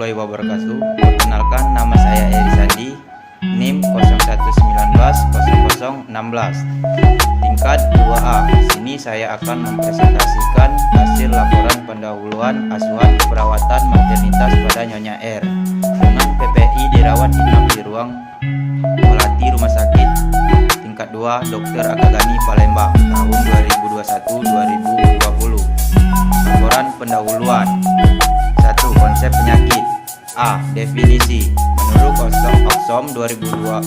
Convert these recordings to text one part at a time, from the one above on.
warahmatullahi wabarakatuh. Perkenalkan, nama saya Eri Sandi, NIM 01190016, tingkat 2A. Di sini saya akan mempresentasikan hasil laporan pendahuluan asuhan perawatan maternitas pada Nyonya R dengan PPI dirawat inap di ruang melati Rumah Sakit tingkat 2 Dr. Akagani Palembang tahun 2021-2020. Laporan pendahuluan. 1. Konsep penyakit. A. Definisi. Menurut Oxfam 2010,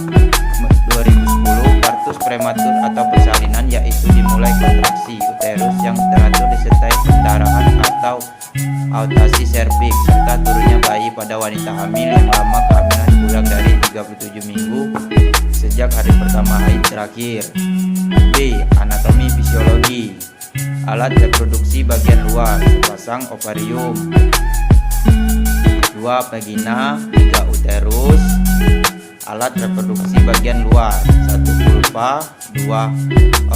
partus prematur atau persalinan yaitu dimulai kontraksi uterus yang teratur disertai pendarahan atau autasi serviks serta turunnya bayi pada wanita hamil yang lama kehamilan kurang dari 37 minggu sejak hari pertama haid terakhir. B. Anatomi fisiologi. Alat reproduksi bagian luar, sepasang ovarium. 2. Vagina. 3. Uterus. Alat reproduksi bagian luar, 1. Vulva. 2.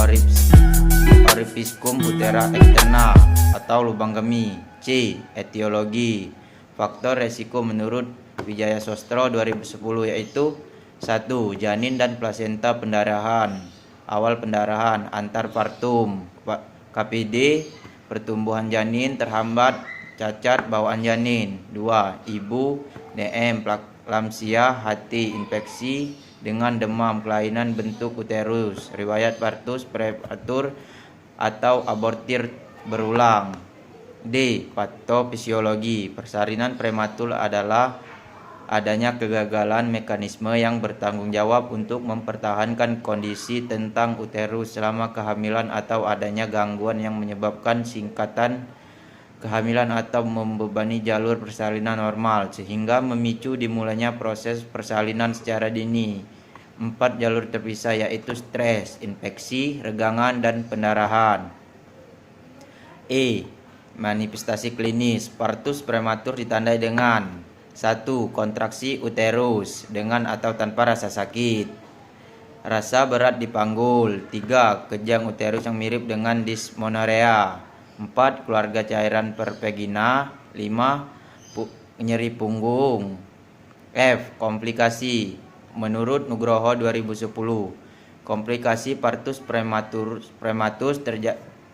Oripiscum utera externa atau lubang kemih. C. Etiologi. Faktor resiko menurut Wijaya Sostro 2010 yaitu 1. Janin dan plasenta pendarahan, awal pendarahan, antar partum, KPD, pertumbuhan janin terhambat, cacat bawaan janin. 2. Ibu, DM, preeklamsia, hati, infeksi dengan demam, kelainan bentuk uterus, riwayat partus prematur atau abortir berulang. D. Patofisiologi. Persalinan prematur adalah adanya kegagalan mekanisme yang bertanggung jawab untuk mempertahankan kondisi tentang uterus selama kehamilan atau adanya gangguan yang menyebabkan singkatan kehamilan atau membebani jalur persalinan normal sehingga memicu dimulainya proses persalinan secara dini. 4. Jalur terpisah yaitu stres, infeksi, regangan, dan pendarahan. E. Manifestasi klinis. Partus prematur ditandai dengan 1. Kontraksi uterus dengan atau tanpa rasa sakit, rasa berat di panggul. 3. Kejang uterus yang mirip dengan dysmenorrhea. 4. Keluarga cairan pervagina. 5. Nyeri punggung. F. Komplikasi. Menurut Nugroho 2010, komplikasi partus prematur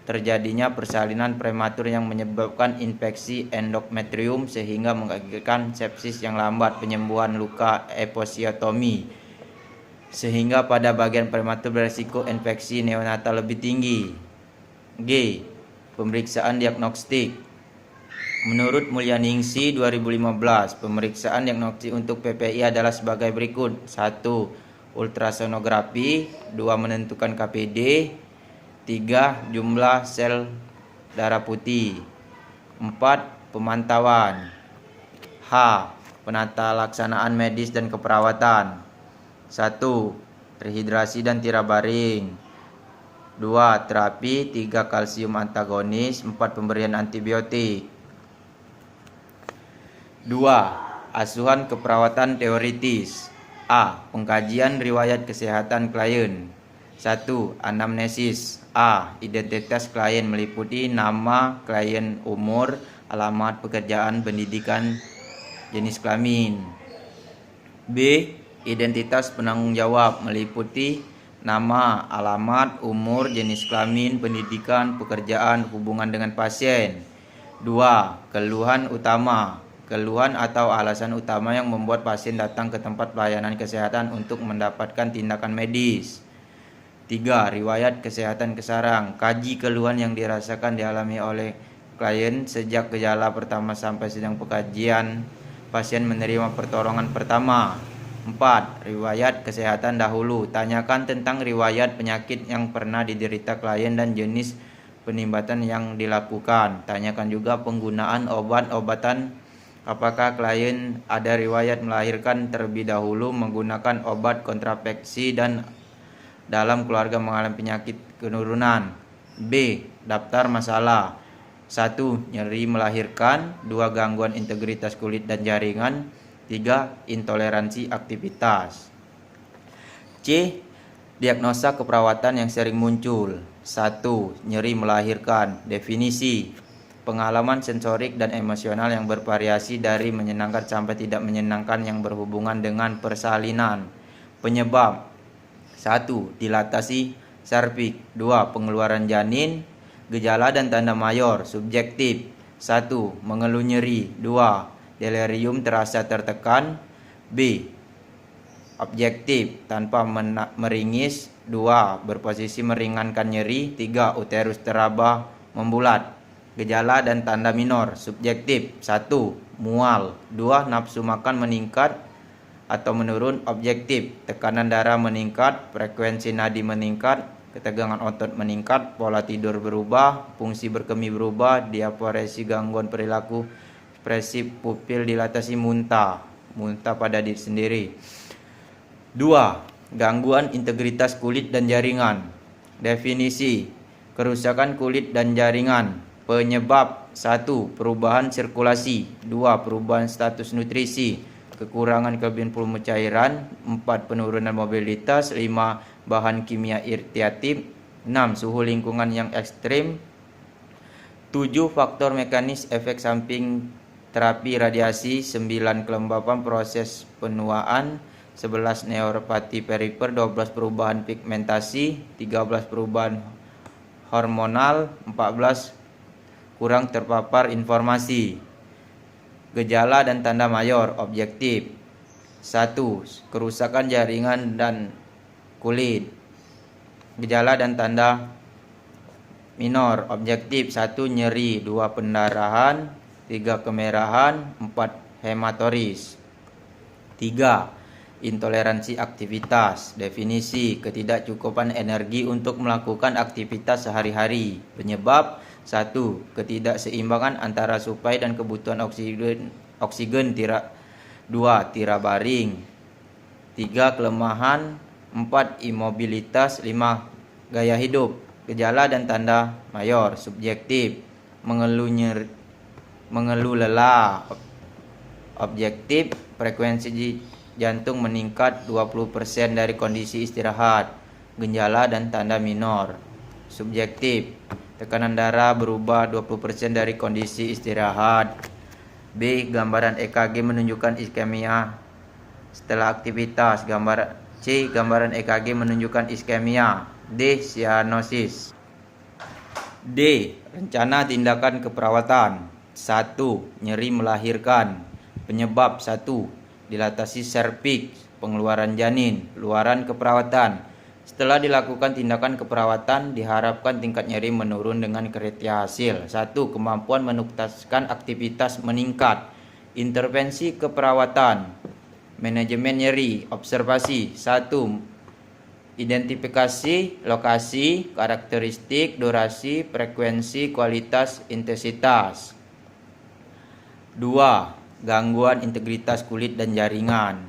terjadinya persalinan prematur yang menyebabkan infeksi endometrium sehingga mengakibatkan sepsis yang lambat, penyembuhan luka, episiotomi, sehingga pada bagian prematur berisiko infeksi neonatal lebih tinggi. G. Pemeriksaan diagnostik. Menurut Mulyaningsih 2015, pemeriksaan diagnostik untuk PPI adalah sebagai berikut. 1. Ultrasonografi. 2. Menentukan KPD. 3. Jumlah sel darah putih. 4. Pemantauan. H. Penata laksanaan medis dan keperawatan. 1. Rehidrasi dan tirabaring. 2. Terapi. 3. Kalsium antagonis. 4. Pemberian antibiotik. 2. Asuhan keperawatan teoritis. A. Pengkajian riwayat kesehatan klien. 1. Anamnesis. A. Identitas klien meliputi nama klien, umur, alamat pekerjaan, pendidikan, jenis kelamin. B. Identitas penanggung jawab meliputi nama, alamat, umur, jenis kelamin, pendidikan, pekerjaan, hubungan dengan pasien. 2. Keluhan utama. Keluhan atau alasan utama yang membuat pasien datang ke tempat pelayanan kesehatan untuk mendapatkan tindakan medis. 3. Riwayat kesehatan kesarang. Kaji keluhan yang dirasakan dialami oleh klien sejak gejala pertama sampai sedang pengkajian pasien menerima pertolongan pertama. 4. Riwayat kesehatan dahulu. Tanyakan tentang riwayat penyakit yang pernah diderita klien dan jenis penibatan yang dilakukan. Tanyakan juga penggunaan obat-obatan. Apakah klien ada riwayat melahirkan terlebih dahulu menggunakan obat kontrasepsi dan dalam keluarga mengalami penyakit keturunan. B. Daftar masalah. 1. Nyeri melahirkan. 2. Gangguan integritas kulit dan jaringan. 3. Intoleransi aktivitas. C. Diagnosa keperawatan yang sering muncul. 1. Nyeri melahirkan. Definisi. pengalaman sensorik dan emosional yang bervariasi dari menyenangkan sampai tidak menyenangkan yang berhubungan dengan persalinan. Penyebab: 1. Dilatasi serviks. 2. Pengeluaran janin. Gejala dan tanda mayor subjektif. 1. Mengeluh nyeri. 2. Delirium terasa tertekan. B. Objektif, tanpa meringis. 2. Berposisi meringankan nyeri. 3. Uterus teraba membulat. Gejala dan tanda minor subjektif. 1. Mual. 2. Nafsu makan meningkat atau menurun. Objektif, tekanan darah meningkat, frekuensi nadi meningkat, ketegangan otot meningkat, pola tidur berubah, fungsi berkemih berubah, diaporesi, gangguan perilaku ekspresif, pupil dilatasi, muntah pada diri sendiri. 2. Gangguan integritas kulit dan jaringan. Definisi: kerusakan kulit dan jaringan. Penyebab: 1. Perubahan sirkulasi. 2. Perubahan status nutrisi, kekurangan kelebihan volume cairan. 4. Penurunan mobilitas. 5. Bahan kimia iritatif. 6. Suhu lingkungan yang ekstrim. 7. Faktor mekanis efek samping terapi radiasi. 9. Kelembapan proses penuaan. 11. Neuropati perifer. 12. Perubahan pigmentasi. 13. Perubahan hormonal. 14. Kurang terpapar informasi. Gejala dan tanda mayor objektif. 1. Kerusakan jaringan dan kulit. Gejala dan tanda minor objektif. 1. Nyeri. 2. Pendarahan. 3. Kemerahan. 4. hematoris. 3. Intoleransi aktivitas. Definisi: ketidakcukupan energi untuk melakukan aktivitas sehari-hari. Penyebab: 1. Ketidakseimbangan antara suplai dan kebutuhan oksigen. 2. Tira baring. 3. Kelemahan. 4. Imobilitas. 5. Gaya hidup. Gejala dan tanda mayor subjektif: mengeluh lelah. Objektif: frekuensi jantung meningkat 20% dari kondisi istirahat. Gejala dan tanda minor subjektif: tekanan darah berubah 20% dari kondisi istirahat. B. Gambaran EKG menunjukkan iskemia setelah aktivitas. C. Gambaran EKG menunjukkan iskemia. D. Sianosis. D. Rencana tindakan keperawatan. 1. Nyeri melahirkan. Penyebab: 1. Dilatasi serviks, pengeluaran janin, luaran keperawatan. Setelah dilakukan tindakan keperawatan, diharapkan tingkat nyeri menurun dengan kriteria hasil. 1. Kemampuan menuntaskan aktivitas meningkat. Intervensi keperawatan. Manajemen nyeri. Observasi: 1. Identifikasi lokasi, karakteristik, durasi, frekuensi, kualitas, intensitas. 2. Gangguan integritas kulit dan jaringan.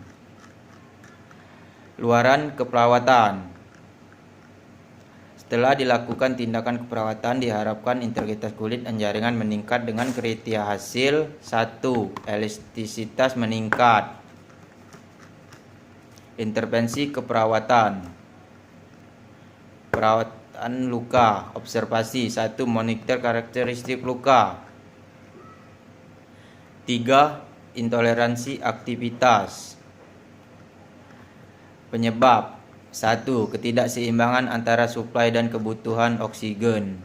Luaran keperawatan. Setelah dilakukan tindakan keperawatan, diharapkan integritas kulit dan jaringan meningkat dengan kriteria hasil. 1. Elastisitas meningkat. Intervensi keperawatan. Perawatan luka. Observasi: 1. Monitor karakteristik luka. 3. Intoleransi aktivitas. Penyebab: 1. Ketidakseimbangan antara suplai dan kebutuhan oksigen.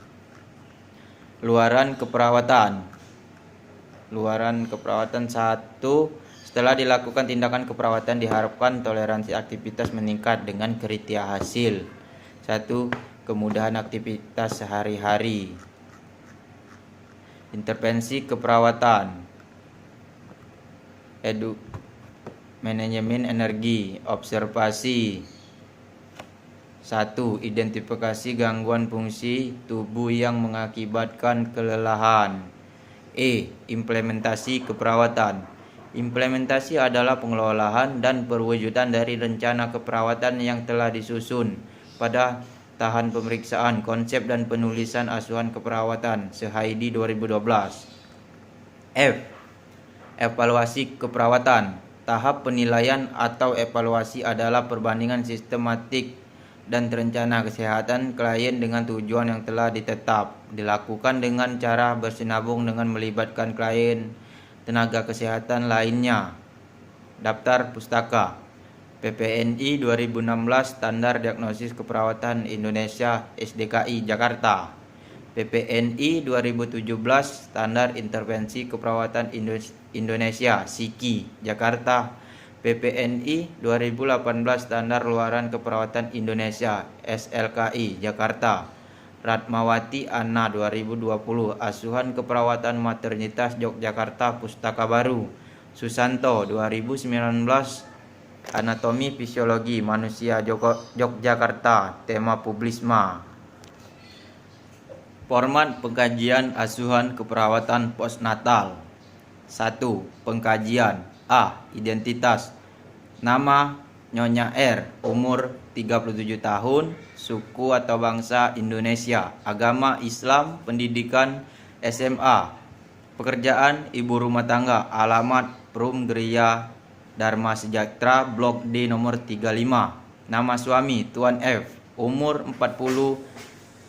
Luaran keperawatan. 1. Setelah dilakukan tindakan keperawatan, diharapkan toleransi aktivitas meningkat dengan kriteria hasil. 1. Kemudahan aktivitas sehari-hari. Intervensi keperawatan. Manajemen energi. Observasi: 1. Identifikasi gangguan fungsi tubuh yang mengakibatkan kelelahan. Implementasi keperawatan. Implementasi adalah pengelolaan dan perwujudan dari rencana keperawatan yang telah disusun pada tahapan pemeriksaan, konsep dan penulisan asuhan keperawatan se-Heidi 2012. F. Evaluasi keperawatan. Tahap penilaian atau evaluasi adalah perbandingan sistematik dan rencana kesehatan klien dengan tujuan yang telah ditetap. Dilakukan dengan cara bersinabung dengan melibatkan klien, tenaga kesehatan lainnya. Daftar pustaka PPNI 2016 Standar Diagnosis Keperawatan Indonesia SDKI Jakarta. PPNI 2017 Standar Intervensi Keperawatan Indonesia SIKI Jakarta. PPNI 2018 Standar Luaran Keperawatan Indonesia SLKI Jakarta. Ratmawati Anna 2020 Asuhan Keperawatan Maternitas Yogyakarta Pustaka Baru. Susanto 2019 Anatomi Fisiologi Manusia Yogyakarta. Tema Publisma. Format pengkajian asuhan keperawatan postnatal. 1. Pengkajian. A. Identitas. Nama Nyonya R, umur 37 tahun, suku atau bangsa Indonesia, agama Islam, pendidikan SMA, pekerjaan ibu rumah tangga, alamat Perum Geria Dharma Sejahtera, Blok D nomor 35. Nama suami Tuan F, umur 40,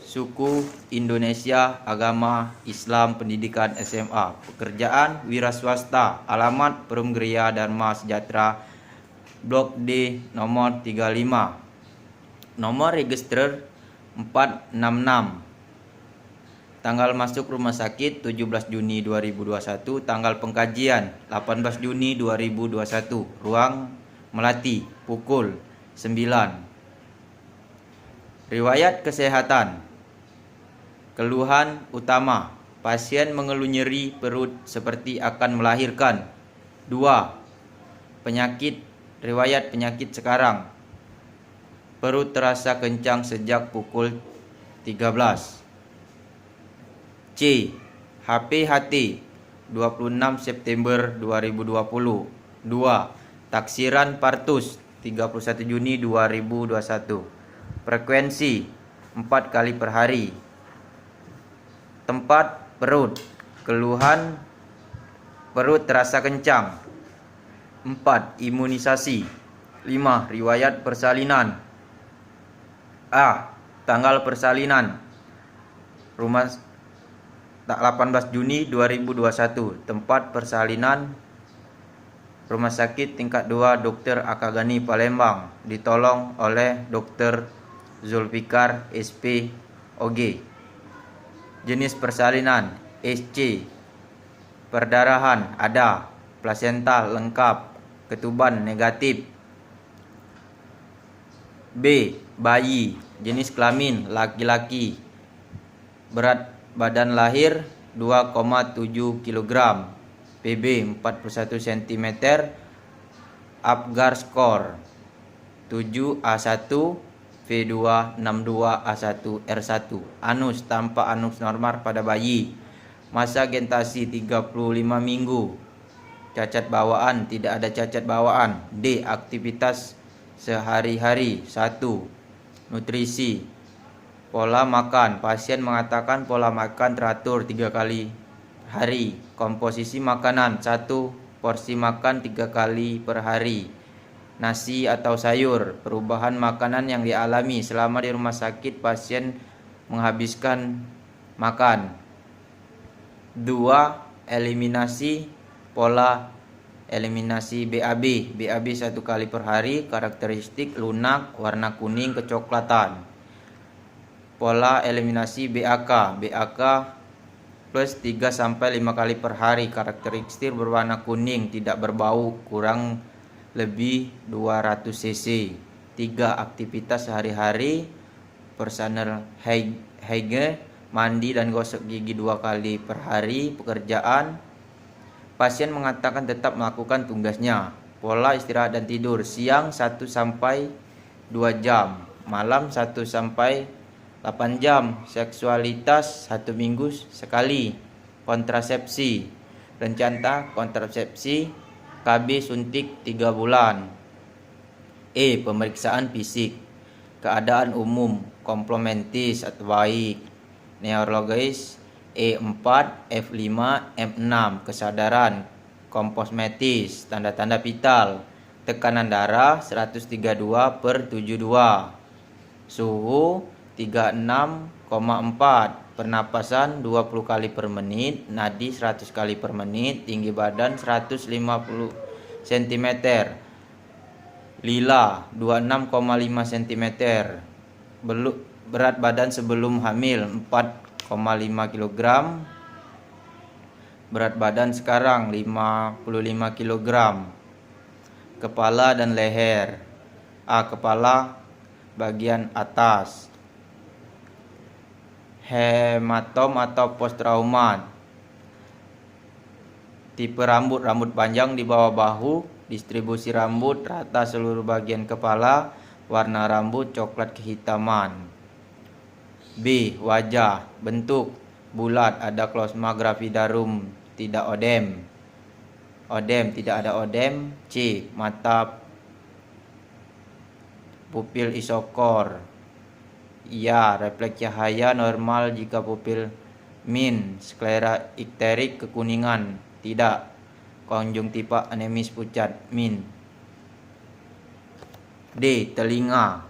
suku Indonesia, agama Islam, pendidikan SMA, pekerjaan wira swasta, alamat Perum Geria Dharma Sejahtera, Blok D nomor 35. Nomor register 466. Tanggal masuk rumah sakit 17 Juni 2021, tanggal pengkajian 18 Juni 2021. Ruang Melati, pukul 9. Riwayat kesehatan. Keluhan utama, pasien mengeluh nyeri perut seperti akan melahirkan. 2. Riwayat penyakit sekarang. Perut terasa kencang sejak pukul 13. C. HPHT 26 September 2020. 2. Taksiran partus 31 Juni 2021. Frekuensi 4 kali per hari. Tempat perut, keluhan perut terasa kencang. 4. Imunisasi. 5. Riwayat persalinan. A. Tanggal persalinan rumah 18 Juni 2021. Tempat persalinan Rumah Sakit Tingkat 2 Dr. Akagani Palembang. Ditolong oleh Dr. Zulfikar SP OG. Jenis persalinan SC. Perdarahan ada, plasenta lengkap, ketuban negatif. B. Bayi, jenis kelamin laki-laki, berat badan lahir 2,7 kg, PB 41 cm, Apgar skor 7A1, V262A1R1. Anus tanpa anus normal pada bayi. Masa gestasi 35 minggu. Cacat bawaan, tidak ada cacat bawaan. D. Aktivitas sehari-hari. 1. Nutrisi. Pola makan. Pasien mengatakan pola makan teratur 3 kali hari. Komposisi makanan. 1. Porsi makan 3 kali per hari. Nasi atau sayur. Perubahan makanan yang dialami selama di rumah sakit pasien menghabiskan makan. 2. Eliminasi. Pola eliminasi BAB. BAB 1 kali per hari. Karakteristik lunak, warna kuning kecoklatan. Pola eliminasi BAK. BAK plus 3-5 kali per hari. Karakteristik berwarna kuning, tidak berbau, kurang lebih 200 cc. 3. Aktivitas sehari-hari. Personal hygiene, mandi dan gosok gigi 2 kali per hari. Pekerjaan, pasien mengatakan tetap melakukan tugasnya. Pola istirahat dan tidur, siang 1-2 jam, malam 1-8 jam. Seksualitas 1 minggu sekali. Kontrasepsi, rencana kontrasepsi, KB suntik 3 bulan. E. Pemeriksaan fisik. Keadaan umum, komplementis atau baik. Neurologis E4, F5, M6. Kesadaran, komposmetis, tanda-tanda vital. Tekanan darah 132/72. Suhu 36,4. Pernapasan 20 kali per menit. Nadi 100 kali per menit. Tinggi badan 150 cm. Lila 26,5 cm. Berat badan sebelum hamil 4,5 kg. Berat badan sekarang 55 kg. Kepala dan leher. A. Kepala bagian atas. Hematom atau post trauma. Tipe rambut panjang di bawah bahu. Distribusi rambut rata seluruh bagian kepala. Warna rambut coklat kehitaman. B. Wajah. Bentuk bulat, ada klosma gravidarum, tidak odem. Tidak ada odem. C. Mata pupil isokor. Ya, refleks cahaya normal jika pupil min. Sklera ikterik kekuningan, tidak. Konjungtiva anemis pucat, min. D. Telinga.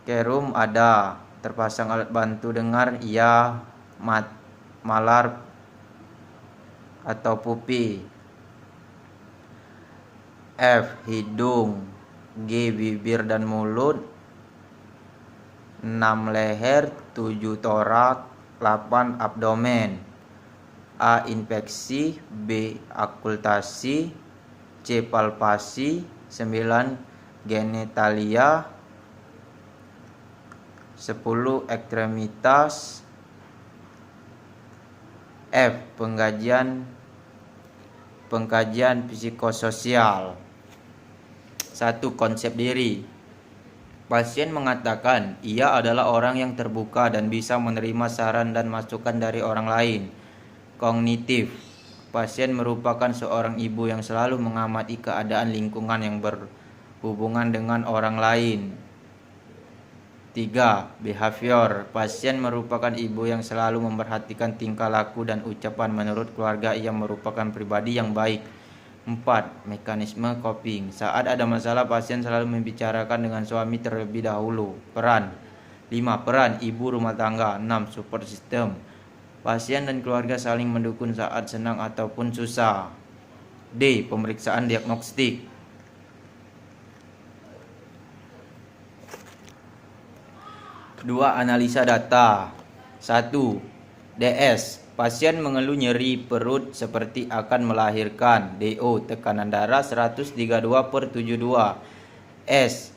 Kerum ada, terpasang alat bantu dengar, iya. Malar atau pupi. F. Hidung. G. Bibir dan mulut. 6. Leher. 7. Torak. 8. Abdomen. A. Infeksi. B. Akultasi. C. Palpasi. 9. Genitalia. 10. Ekstremitas. F. Pengkajian psikososial. 1. Konsep diri. Pasien mengatakan ia adalah orang yang terbuka dan bisa menerima saran dan masukan dari orang lain. Kognitif. Pasien merupakan seorang ibu yang selalu mengamati keadaan lingkungan yang berhubungan dengan orang lain. 3. Behavior. Pasien merupakan ibu yang selalu memperhatikan tingkah laku dan ucapan. Menurut keluarga ia merupakan pribadi yang baik. 4. Mekanisme coping. Saat ada masalah, pasien selalu membicarakan dengan suami terlebih dahulu. Peran. 5. Peran ibu rumah tangga. 6. Support system. Pasien dan keluarga saling mendukung saat senang ataupun susah. D. Pemeriksaan diagnostik. 2. Analisa data. 1. DS. Pasien mengeluh nyeri perut seperti akan melahirkan. DO. Tekanan darah 132/72. S.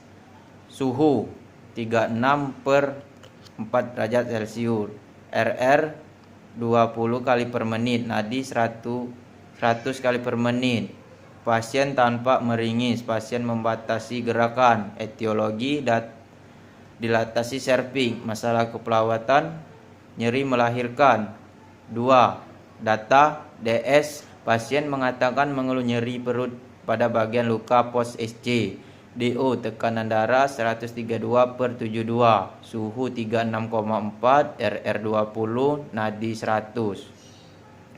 Suhu 36/4 derajat Celcius. RR 20 kali per menit. Nadi 100 kali per menit. Pasien tanpa meringis. Pasien membatasi gerakan. Etiologi dilatasi serviks. Masalah keperawatan, nyeri melahirkan. 2. Data DS. Pasien mengatakan mengeluh nyeri perut pada bagian luka post SC. DO. Tekanan darah 132/72. Suhu 36,4. RR 20. Nadi 100.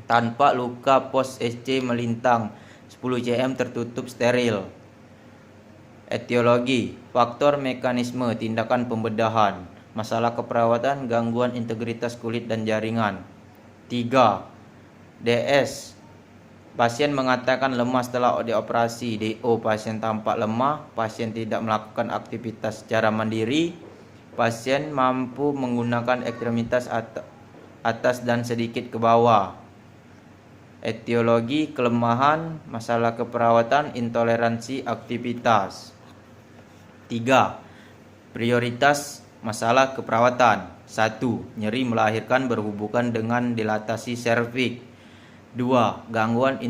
Tanpa luka post SC melintang. 10 cm tertutup steril. Etiologi. Faktor, mekanisme, tindakan pembedahan. Masalah keperawatan, gangguan integritas kulit dan jaringan. 3. DS. Pasien mengatakan lemah setelah dioperasi. DO. Pasien tampak lemah. Pasien tidak melakukan aktivitas secara mandiri. Pasien mampu menggunakan ekstremitas atas dan sedikit ke bawah. Etiologi, kelemahan, masalah keperawatan, intoleransi aktivitas. 3. Prioritas masalah keperawatan. 1. Nyeri melahirkan berhubungan dengan dilatasi serviks. 2. Gangguan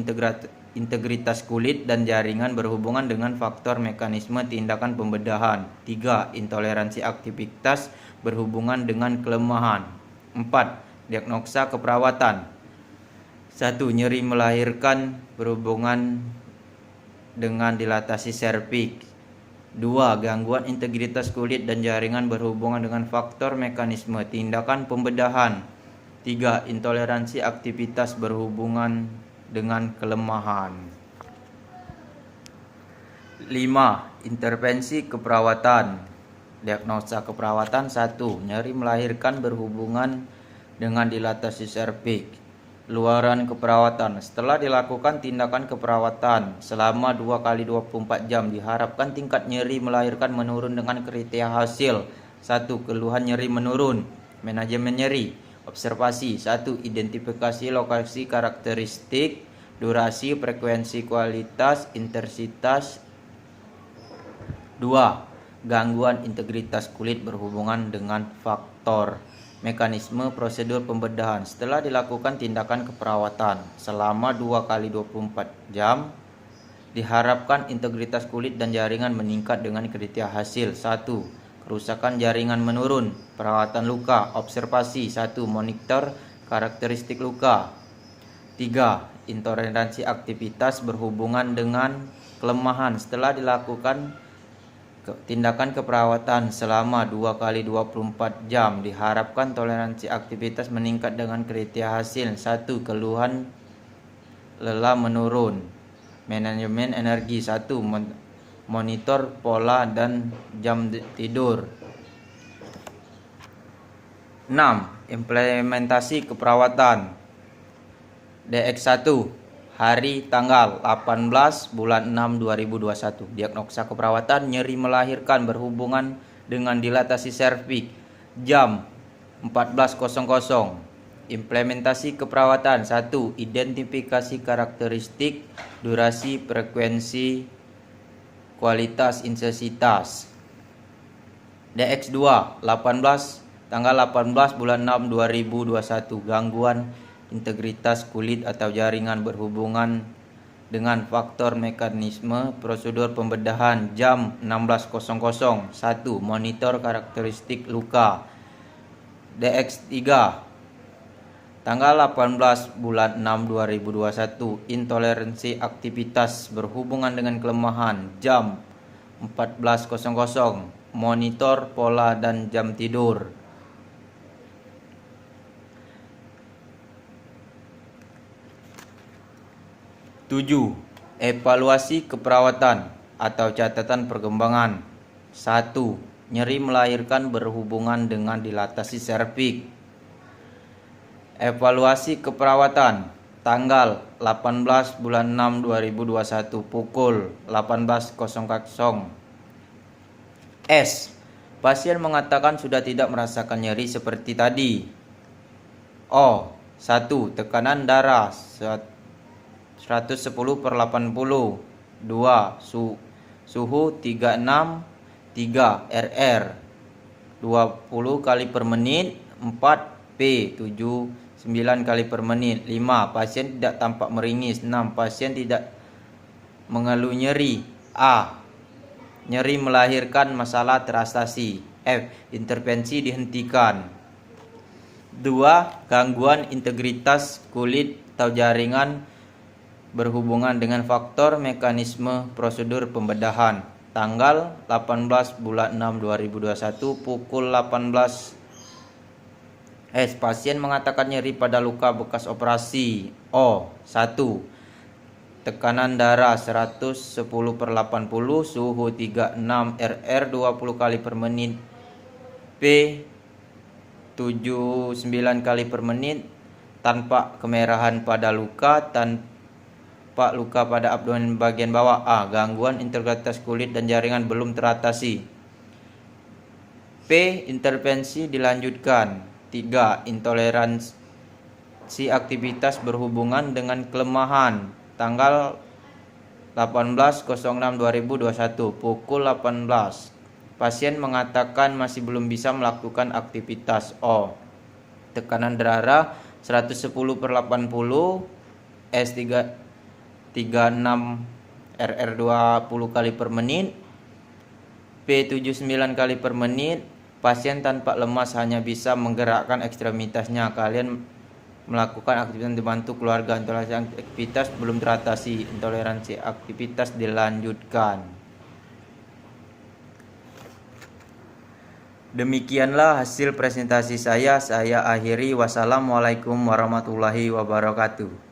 integritas kulit dan jaringan berhubungan dengan faktor mekanisme tindakan pembedahan. 3. Intoleransi aktivitas berhubungan dengan kelemahan. 4. Diagnosa keperawatan. 1. Nyeri melahirkan berhubungan dengan dilatasi serviks. 2. Gangguan integritas kulit dan jaringan berhubungan dengan faktor mekanisme tindakan pembedahan. 3. Intoleransi aktivitas berhubungan dengan kelemahan. 5. Intervensi keperawatan. Diagnosa keperawatan. 1. Nyeri melahirkan berhubungan dengan dilatasi serviks. Luaran keperawatan. Setelah dilakukan tindakan keperawatan selama 2 kali 24 jam, diharapkan tingkat nyeri melahirkan menurun dengan kriteria hasil. 1. Keluhan nyeri menurun. Manajemen nyeri. Observasi. 1. Identifikasi lokasi karakteristik, durasi, frekuensi, kualitas, intensitas. 2. Gangguan integritas kulit berhubungan dengan faktor. Mekanisme prosedur pembedahan. Setelah dilakukan tindakan keperawatan selama 2 kali 24 jam, diharapkan integritas kulit dan jaringan meningkat dengan kriteria hasil. 1. Kerusakan jaringan menurun. Perawatan luka. Observasi. 1. Monitor karakteristik luka. 3. Intoleransi aktivitas berhubungan dengan kelemahan. Setelah dilakukan tindakan keperawatan selama 2 kali 24 jam, diharapkan toleransi aktivitas meningkat dengan kriteria hasil. 1. Keluhan lelah menurun. Manajemen energi. 1. Monitor pola dan jam tidur. 6. Implementasi keperawatan. DX1. Hari tanggal 18 bulan 6 2021. Diagnosa keperawatan nyeri melahirkan berhubungan dengan dilatasi serviks. Jam 14.00. Implementasi keperawatan. 1. Identifikasi karakteristik, durasi, frekuensi, kualitas, intensitas. DX2 tanggal 18 bulan 6 2021. Gangguan integritas kulit atau jaringan berhubungan dengan faktor, mekanisme prosedur pembedahan. Jam 16.00. 1. Monitor karakteristik luka. DX3 tanggal 18 bulan 6 2021. Intoleransi aktivitas berhubungan dengan kelemahan. Jam 14.00. Monitor pola dan jam tidur. 7. Evaluasi keperawatan atau catatan perkembangan. 1. Nyeri melahirkan berhubungan dengan dilatasi serviks. Evaluasi keperawatan tanggal 18 bulan 6 2021 pukul 18.00. S. Pasien mengatakan sudah tidak merasakan nyeri seperti tadi. O. 1. Tekanan darah 110/80. 2. Suhu 36. 3. RR 20 kali per menit. 4. P 79 kali per menit. 5. Pasien tidak tampak meringis. 6. Pasien tidak mengeluh nyeri. A. Nyeri melahirkan masalah terastasi. F. Intervensi dihentikan. 2. Gangguan integritas kulit atau jaringan berhubungan dengan faktor, mekanisme prosedur pembedahan. Tanggal 18 bulan 6 2021 pukul 18. S. Pasien mengatakan nyeri pada luka bekas operasi. O. 1. Tekanan darah 110/80. Suhu 36. RR 20 kali per menit. P 79 kali per menit. Tanpa kemerahan pada luka. Tanpa luka pada abdomen bagian bawah. A. Gangguan integritas kulit dan jaringan belum teratasi. P. Intervensi dilanjutkan. 3. Intoleransi aktivitas berhubungan dengan kelemahan. Tanggal 18.06.2021 pukul 18. Pasien mengatakan masih belum bisa melakukan aktivitas. O. Tekanan darah 110/80. S 36. RR 20 kali per menit. P 79 kali per menit. Pasien tanpa lemas hanya bisa menggerakkan ekstremitasnya. Kalian melakukan aktivitas dibantu keluarga. Intoleransi aktivitas belum teratasi. Intoleransi aktivitas dilanjutkan. Demikianlah hasil presentasi saya. Saya akhiri. Wassalamualaikum warahmatullahi wabarakatuh.